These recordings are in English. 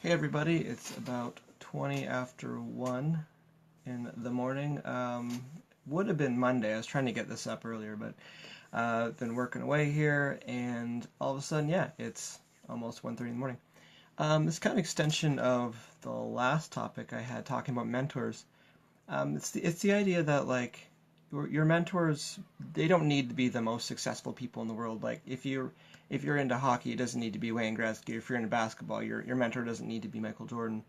Hey everybody, it's about 20 after 1 in the morning. Would have been Monday. I was trying to get this up earlier, but I've been working away here, and all of a sudden, yeah, it's almost 1:30 in the morning. It's kind of extension of the last topic I had talking about mentors. It's the idea that like your mentors, they don't need to be the most successful people in the world. Like if you're into hockey, it doesn't need to be Wayne Gretzky. If you're into basketball, your mentor doesn't need to be Michael Jordan.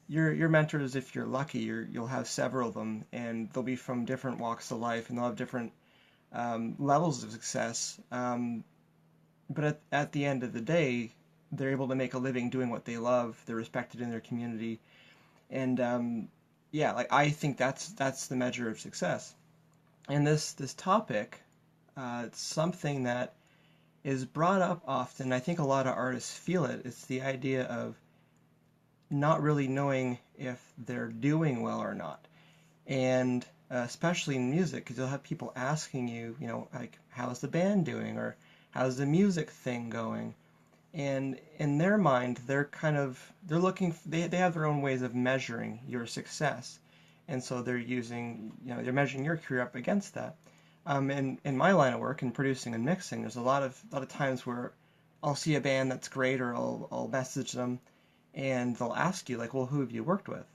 Your mentors, if you're lucky, you'll have several of them, and they'll be from different walks of life, and they'll have different levels of success. But at the end of the day, they're able to make a living doing what they love. They're respected in their community, and yeah, like I think that's the measure of success. And this topic, it's something that is brought up often. I think a lot of artists feel it. It's the idea of not really knowing if they're doing well or not. And especially in music, because you'll have people asking you, like, how's the band doing? Or how's the music thing going? And in their mind, they're looking, they have their own ways of measuring your success. And so they're using, they're measuring your career up against that. In my line of work, in producing and mixing, there's a lot of times where I'll see a band that's great, or I'll message them, and they'll ask you like, well, who have you worked with?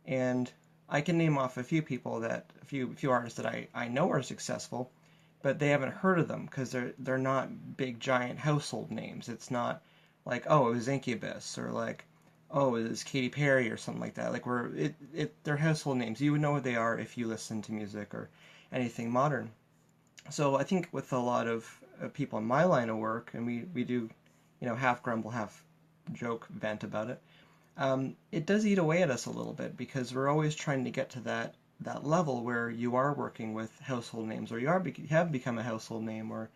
And I can name off a few people a few artists that I know are successful, but they haven't heard of them because they're not big giant household names. It's not like, oh, it was Incubus, or like, oh, it was Katy Perry or something like that. Like they're household names. You would know what they are if you listen to music or anything modern. So I think with a lot of people in my line of work, and we do, half grumble, half joke, vent about it. It does eat away at us a little bit because we're always trying to get to that level where you are working with household names, or you have become a household name, or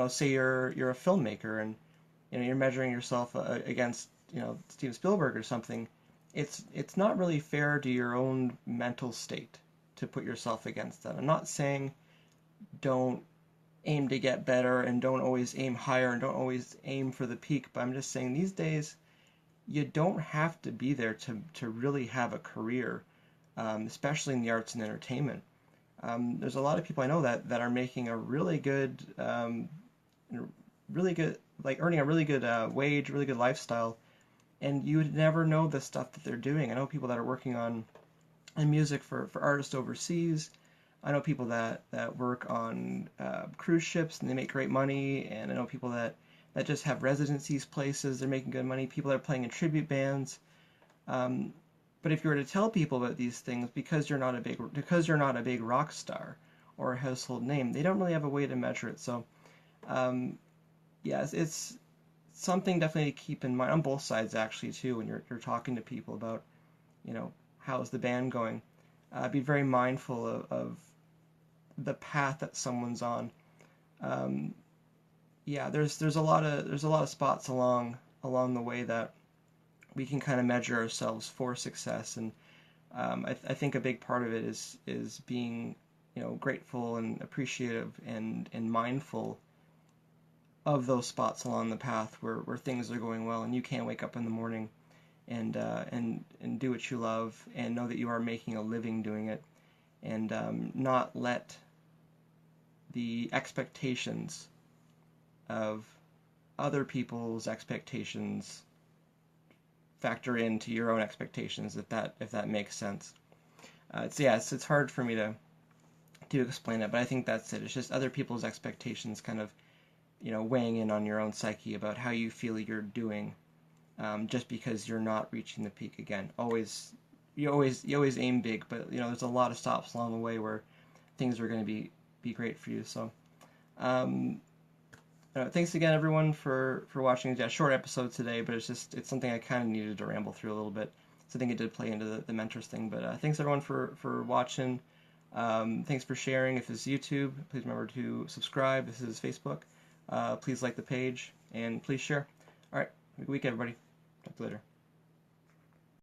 say you're a filmmaker, and you're measuring yourself against Steven Spielberg or something. It's not really fair to your own mental state to put yourself against that. I'm not saying don't aim to get better and don't always aim higher and don't always aim for the peak, but I'm just saying these days you don't have to be there to really have a career, especially in the arts and entertainment. There's a lot of people I know that are making a really good, like earning a really good wage, really good lifestyle, and you would never know the stuff that they're doing. I know people that are working on music for artists overseas. I know people that work on cruise ships and they make great money, and I know people that just have residencies places, they're making good money. People that are playing in tribute bands. But if you were to tell people about these things, because you're not a big rock star or a household name, they don't really have a way to measure it. So yes, it's something definitely to keep in mind on both sides actually too, when you're talking to people about how's the band going. Be very mindful of the path that someone's on. Yeah, there's a lot of spots along the way that we can kind of measure ourselves for success, and I think a big part of it is being grateful and appreciative and mindful of those spots along the path where things are going well, and you can wake up in the morning and do what you love and know that you are making a living doing it, and not let the expectations of other people's expectations factor into your own expectations, if that makes sense. It's hard for me to explain it, but I think that's it. It's just other people's expectations kind of weighing in on your own psyche about how you feel you're doing. Just because you're not reaching the peak again. You always aim big, but there's a lot of stops along the way where things are going to be great for you. So, thanks again everyone for watching. Yeah, short episode today, but it's something I kind of needed to ramble through a little bit. So I think it did play into the mentors thing. But thanks everyone for watching. Thanks for sharing. If it's YouTube, please remember to subscribe. This is Facebook. Please like the page and please share. All right, have a good week, everybody. Talk to you later.